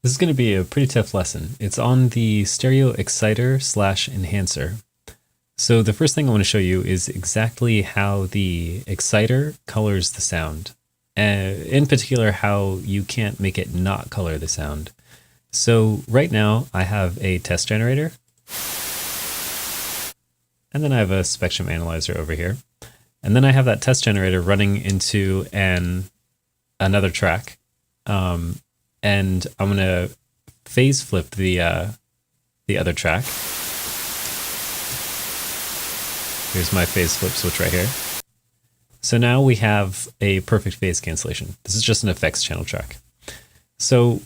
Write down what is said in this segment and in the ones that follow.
This is going to be a pretty tough lesson. It's on the stereo exciter slash enhancer. So the first thing I want to show you is exactly how the exciter colors the sound. In particular, how you can't make it not color the sound. So right now I have a test generator. And then I have a spectrum analyzer over here. And then I have that test generator running into another track. And I'm going to phase flip the other track. Here's my phase flip switch right here. So now we have a perfect phase cancellation. This is just an effects channel track. So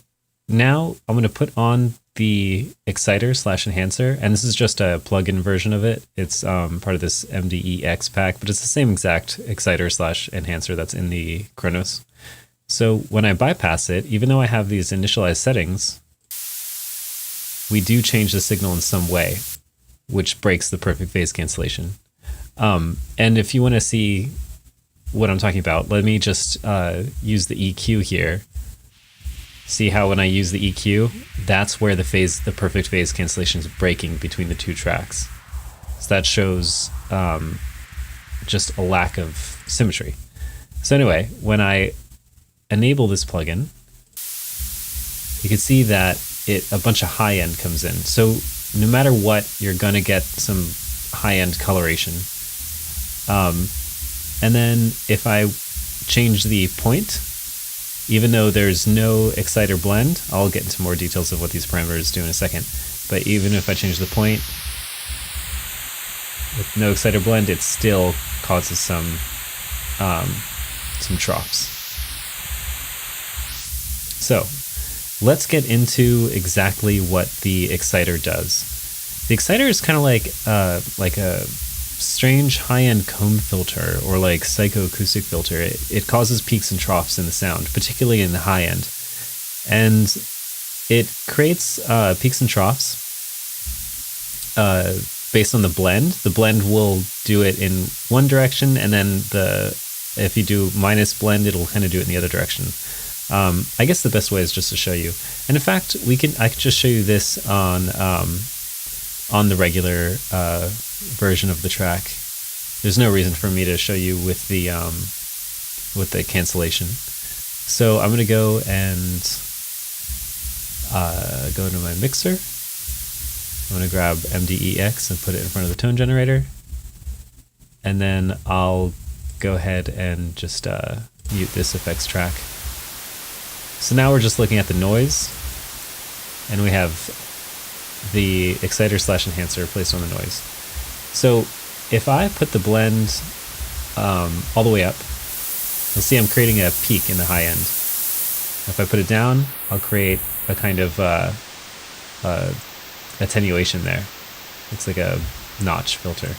now I'm going to put on the exciter slash enhancer, and this is just a plugin version of it. It's part of this MDEX pack, but it's the same exact exciter slash enhancer that's in the Kronos. So when I bypass it, even though I have these initialized settings, we do change the signal in some way, which breaks the perfect phase cancellation. And if you want to see what I'm talking about, let me just use the EQ here. See how when I use the EQ, that's where the perfect phase cancellation is breaking between the two tracks. So that shows just a lack of symmetry. So anyway, when I enable this plugin, you can see that a bunch of high end comes in. So no matter what, you're gonna get some high end coloration. And then if I change the point, even though there's no exciter blend, I'll get into more details of what these parameters do in a second. But even if I change the point with no exciter blend, it still causes some troughs. So let's get into exactly what the exciter does. The exciter is kind of like a strange high-end comb filter or like psychoacoustic filter. It causes peaks and troughs in the sound, particularly in the high end. And it creates peaks and troughs based on the blend. The blend will do it in one direction, and then if you do minus blend, it'll kind of do it in the other direction. I guess the best way is just to show you. And in fact, I could just show you this on the regular version of the track. There's no reason for me to show you with the cancellation. So I'm gonna go and go to my mixer. I'm gonna grab MDEX and put it in front of the tone generator, and then I'll go ahead and just mute this effects track. So now we're just looking at the noise, and we have the exciter slash enhancer placed on the noise. So if I put the blend all the way up, you'll see I'm creating a peak in the high end. If I put it down, I'll create a kind of attenuation there. It's like a notch filter.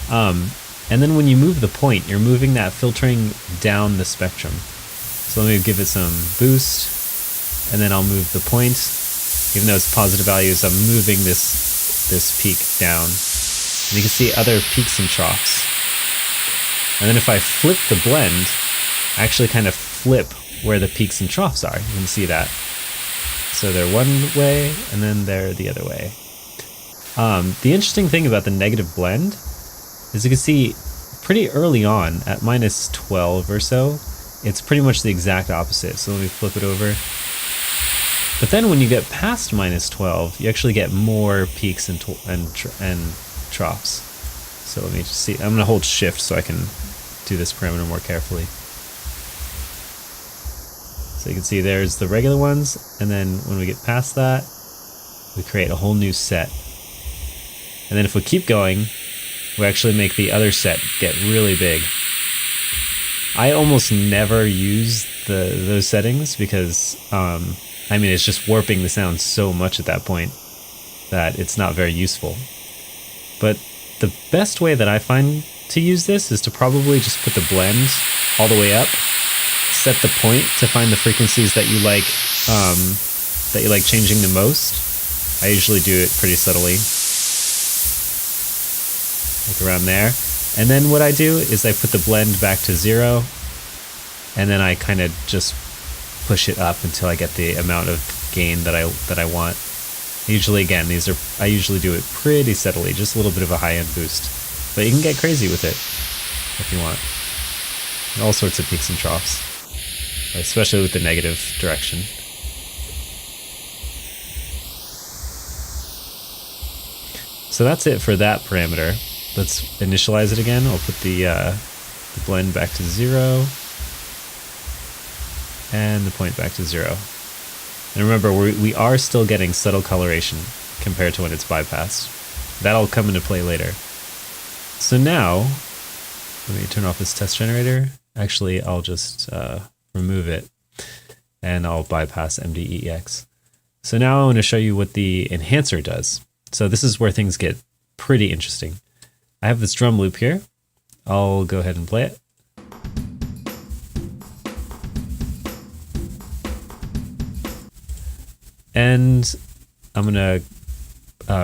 And then when you move the point, you're moving that filtering down the spectrum. So let me give it some boost, and then I'll move the point. Even though it's positive values, I'm moving this peak down. And you can see other peaks and troughs. And then if I flip the blend, I actually kind of flip where the peaks and troughs are. You can see that. So they're one way, and then they're the other way. The interesting thing about the negative blend is you can see pretty early on, at minus 12 or so, it's pretty much the exact opposite. So let me flip it over. But then when you get past minus 12, you actually get more peaks and troughs. So let me just see. I'm going to hold shift so I can do this parameter more carefully. So you can see there's the regular ones, and then when we get past that, we create a whole new set. And then if we keep going, we actually make the other set get really big. I almost never use those settings because I mean, it's just warping the sound so much at that point that it's not very useful. But the best way that I find to use this is to probably just put the blend all the way up, set the point to find the frequencies that you like changing the most. I usually do it pretty subtly, like around there. And then what I do is I put the blend back to 0, and then I kind of just push it up until I get the amount of gain that I want. Usually, again, I usually do it pretty steadily, just a little bit of a high-end boost. But you can get crazy with it if you want. All sorts of peaks and troughs, especially with the negative direction. So that's it for that parameter. Let's initialize it again. I'll put the blend back to 0 and the point back to 0. And remember, we are still getting subtle coloration compared to when it's bypassed. That'll come into play later. So now, let me turn off this test generator. Actually, I'll just remove it and I'll bypass MDEX. So now I want to show you what the enhancer does. So this is where things get pretty interesting. I have this drum loop here. I'll go ahead and play it. And I'm going to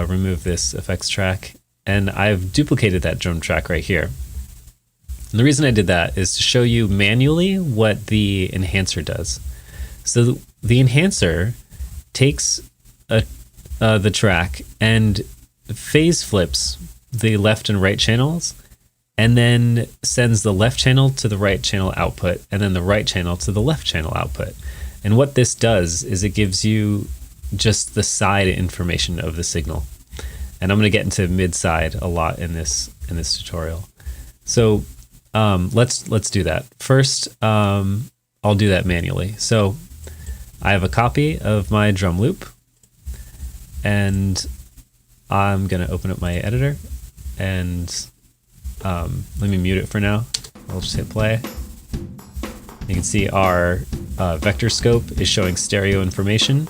remove this effects track. And I've duplicated that drum track right here. And the reason I did that is to show you manually what the enhancer does. So the enhancer takes the track and phase flips the left and right channels, and then sends the left channel to the right channel output, and then the right channel to the left channel output. And what this does is it gives you just the side information of the signal. And I'm going to get into mid-side a lot in this tutorial. So let's do that. First, I'll do that manually. So I have a copy of my drum loop, and I'm going to open up my editor, and let me mute it for now. I'll just hit play. You can see our vector scope is showing stereo information.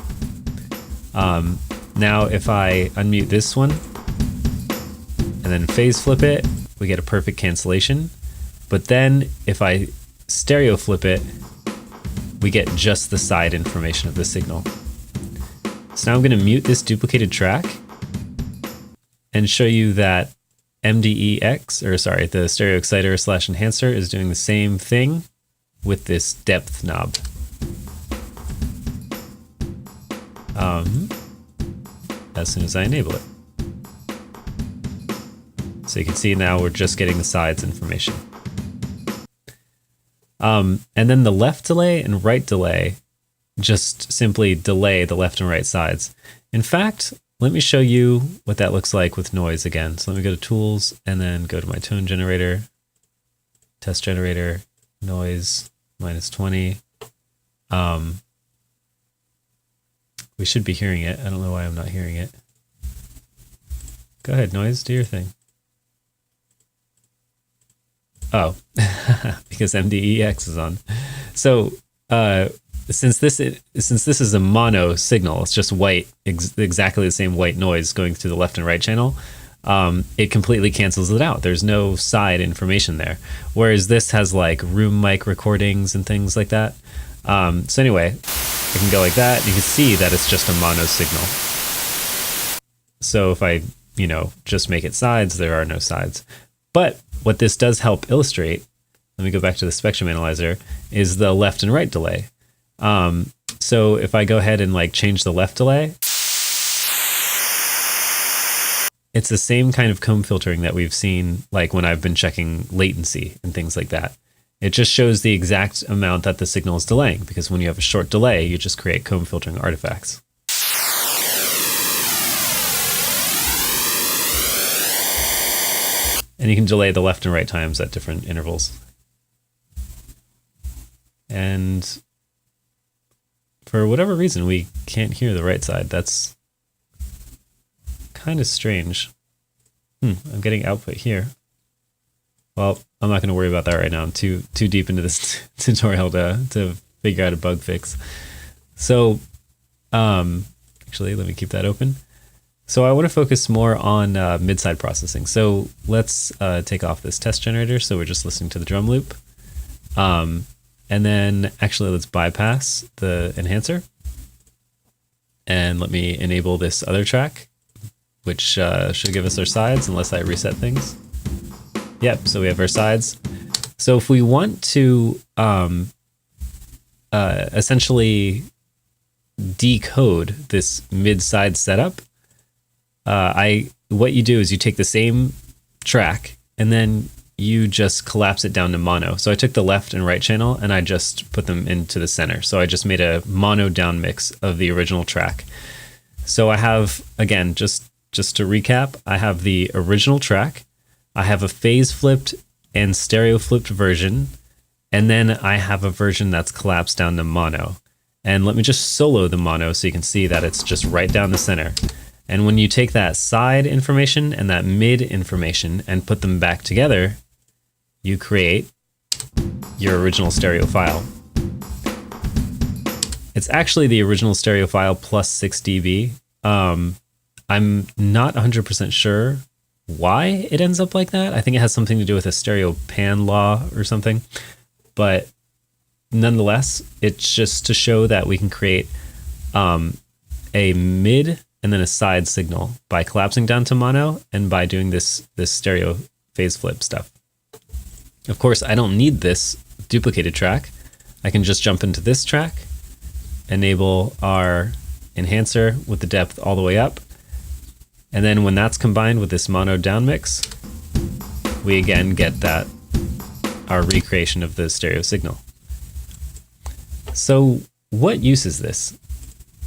Now if I unmute this one and then phase flip it, we get a perfect cancellation. But then if I stereo flip it, we get just the side information of the signal. So now I'm going to mute this duplicated track and show you that MDEX, or sorry, the stereo exciter / enhancer is doing the same thing with this depth knob. As soon as I enable it. So you can see now we're just getting the sides information. And then the left delay and right delay just simply delay the left and right sides. In fact, let me show you what that looks like with noise again. So let me go to Tools and then go to my tone generator, test generator, noise, -20. We should be hearing it. I don't know why I'm not hearing it. Go ahead, noise, do your thing. Oh, because MDEX is on. So since this is a mono signal, it's just white, exactly the same white noise going through the left and right channel. It completely cancels it out. There's no side information there. Whereas this has like room mic recordings and things like that. So anyway, I can go like that. You can see that it's just a mono signal. So if I, just make it sides, there are no sides. But what this does help illustrate, let me go back to the spectrum analyzer, is the left and right delay. So if I go ahead and change the left delay, it's the same kind of comb filtering that we've seen when I've been checking latency and things like that. It just shows the exact amount that the signal is delaying, because when you have a short delay, you just create comb filtering artifacts. And you can delay the left and right times at different intervals. And for whatever reason, we can't hear the right side. That's kind of strange. I'm getting output here. Well, I'm not going to worry about that right now. I'm too deep into this tutorial to figure out a bug fix. So, actually, let me keep that open. So I want to focus more on mid-side processing. So let's take off this test generator. So we're just listening to the drum loop. And then actually let's bypass the enhancer. And let me enable this other track, which should give us our sides unless I reset things. Yep, so we have our sides. So if we want to essentially decode this mid-side setup, what you do is you take the same track and then you just collapse it down to mono. So I took the left and right channel and I just put them into the center. So I just made a mono down mix of the original track. So I have, again, just to recap, I have the original track, I have a phase flipped and stereo flipped version, and then I have a version that's collapsed down to mono. And let me just solo the mono so you can see that it's just right down the center. And when you take that side information and that mid information and put them back together, you create your original stereo file. It's actually the original stereo file plus 6 dB. I'm not 100% sure why it ends up like that. I think it has something to do with a stereo pan law or something. But nonetheless, it's just to show that we can create a mid and then a side signal by collapsing down to mono and by doing this stereo phase flip stuff. Of course, I don't need this duplicated track. I can just jump into this track, enable our enhancer with the depth all the way up, and then when that's combined with this mono down mix, we again get our recreation of the stereo signal. So what use is this?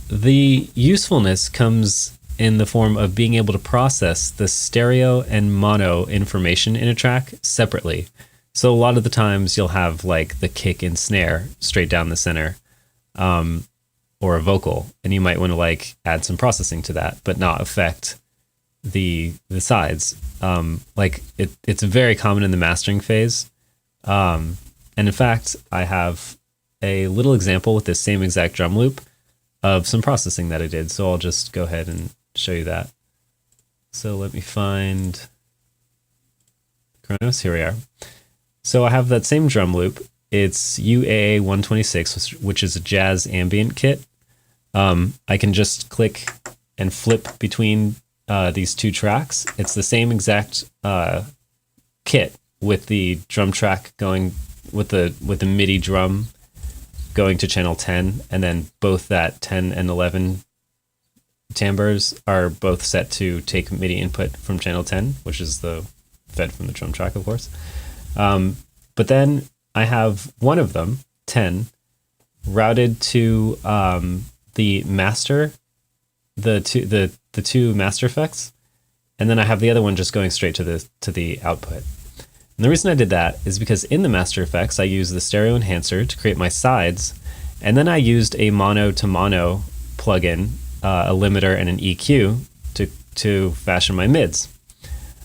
The usefulness comes in the form of being able to process the stereo and mono information in a track separately. So a lot of the times you'll have like the kick and snare straight down the center, or a vocal, and you might want to like add some processing to that, but not affect the sides. It's very common in the mastering phase. And in fact, I have a little example with this same exact drum loop of some processing that I did. So I'll just go ahead and show you that. So let me find Kronos. Here we are. So I have that same drum loop. It's UAA 126, which is a jazz ambient kit. I can just click and flip between these two tracks. It's the same exact kit with the drum track going with the MIDI drum going to channel 10, and then both that 10 and 11 timbres are both set to take MIDI input from channel 10, which is the fed from the drum track, of course. But then I have one of them, 10, routed to the master, the two master effects, and then I have the other one just going straight to the output. And the reason I did that is because in the master effects, I use the stereo enhancer to create my sides, and then I used a mono to mono plugin, a limiter and an EQ to fashion my mids.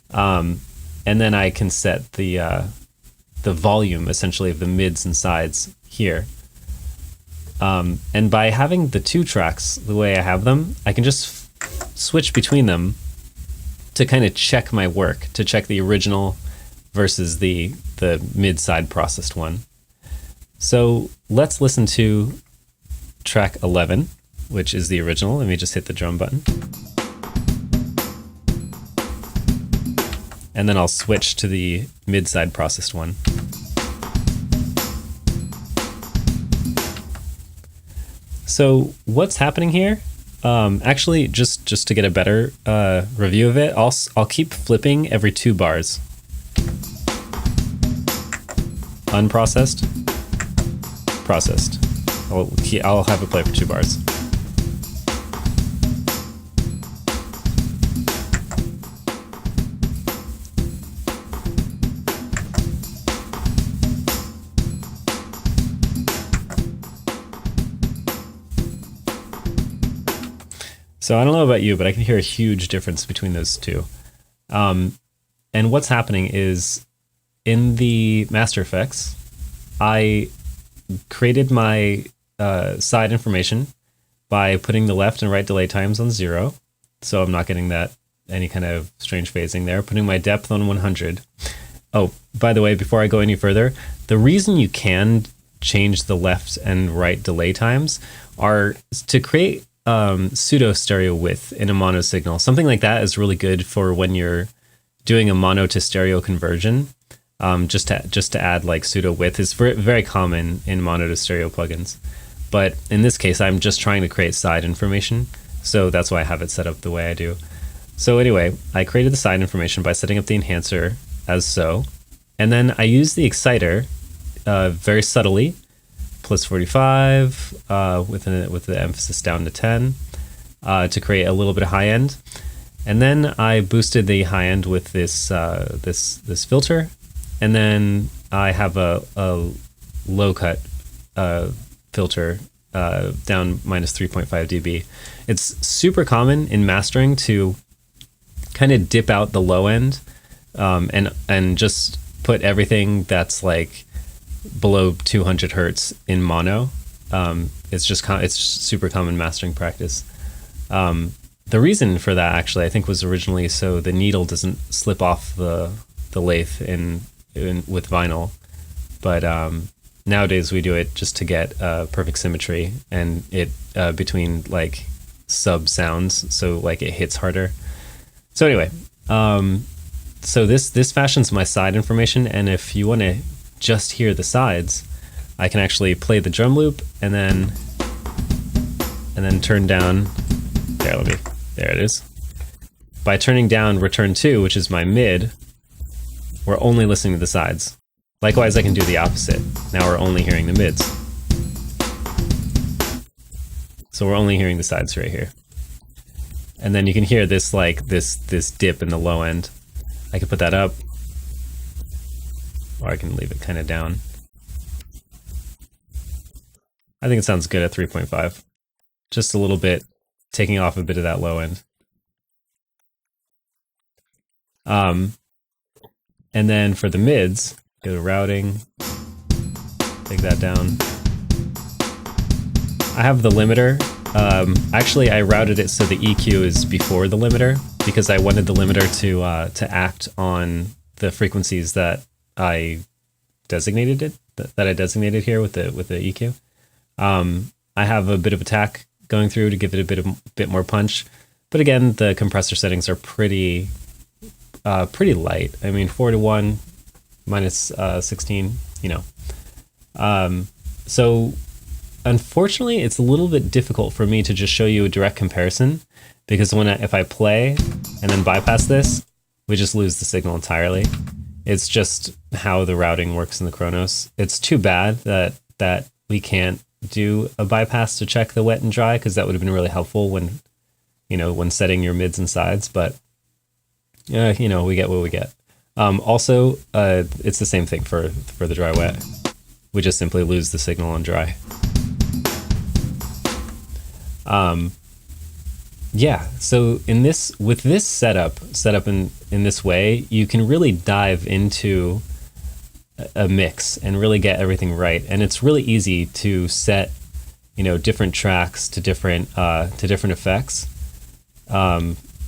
And then I can set the volume essentially of the mids and sides here. And by having the two tracks the way I have them, I can just switch between them to kind of check my work, to check the original versus the mid-side processed one. So let's listen to track 11, which is the original. Let me just hit the drum button. And then I'll switch to the mid-side processed one. So what's happening here? Actually, just to get a better review of it, I'll keep flipping every 2 bars. Unprocessed, processed. I'll have it play for 2 bars. So I don't know about you, but I can hear a huge difference between those two. And what's happening is in the Master Effects, I created my side information by putting the left and right delay times on 0. So I'm not getting any kind of strange phasing there. Putting my depth on 100. Oh, by the way, before I go any further, the reason you can change the left and right delay times are to create pseudo stereo width in a mono signal. Something like that is really good for when you're doing a mono to stereo conversion. just to add like pseudo width. Is very common in mono to stereo plugins, but in this case I'm just trying to create side information, so that's why I have it set up the way I do. So anyway, I created the side information by setting up the enhancer as so, and then I use the exciter very subtly, plus 45 with the emphasis down to 10 to create a little bit of high end. And then I boosted the high end with this this filter, and then I have a low cut filter down minus 3.5 dB. It's super common in mastering to kind of dip out the low end and just put everything that's like below 200 hertz in mono. It's super common mastering practice. The reason for that, actually, I think was originally so the needle doesn't slip off the lathe with vinyl, but nowadays we do it just to get perfect symmetry and it between like sub sounds, so like it hits harder. So anyway, so this fashions my side information, and if you want to just hear the sides, I can actually play the drum loop and then turn down. There it is. By turning down return 2, which is my mid, we're only listening to the sides. Likewise, I can do the opposite. Now we're only hearing the mids. So we're only hearing the sides right here. And then you can hear this like this dip in the low end. I can put that up, or I can leave it kind of down. I think it sounds good at 3.5. Just a little bit, taking off a bit of that low end. And then for the mids, go to routing, take that down. I have the limiter. Actually, I routed it so the EQ is before the limiter because I wanted the limiter to act on the frequencies that I designated here with the EQ. I have a bit of attack going through to give it a bit more punch, but again, the compressor settings are pretty light. I mean, 4:1 minus 16, you know. So unfortunately, it's a little bit difficult for me to just show you a direct comparison because if I play and then bypass this, we just lose the signal entirely. It's just how the routing works in the Kronos. It's too bad that we can't do a bypass to check the wet and dry, because that would have been really helpful when setting your mids and sides. But we get what we get. Also, it's the same thing for the dry wet. We just simply lose the signal on dry. Yeah, so with this setup in this way, you can really dive into a mix and really get everything right. And it's really easy to set, different tracks to different effects.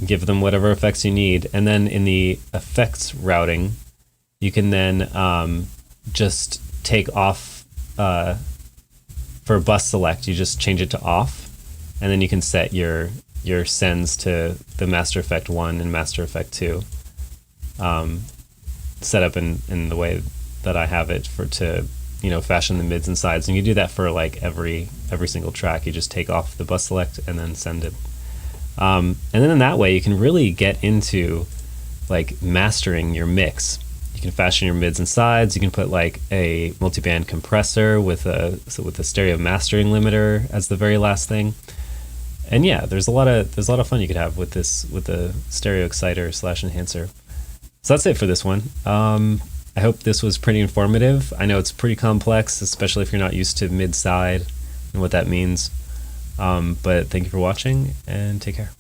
Give them whatever effects you need, and then in the effects routing, you can then just take off for bus select. You just change it to off, and then you can set your sends to the Master Effect 1 and Master Effect 2 set up in the way that I have it to fashion the mids and sides. And you do that for like every single track. You just take off the bus select and then send it. And then in that way, you can really get into like mastering your mix. You can fashion your mids and sides. You can put like a multiband compressor with a stereo mastering limiter as the very last thing. And yeah, there's a lot of fun you could have with the stereo exciter / enhancer. So that's it for this one. I hope this was pretty informative. I know it's pretty complex, especially if you're not used to mid side and what that means. But thank you for watching, and take care.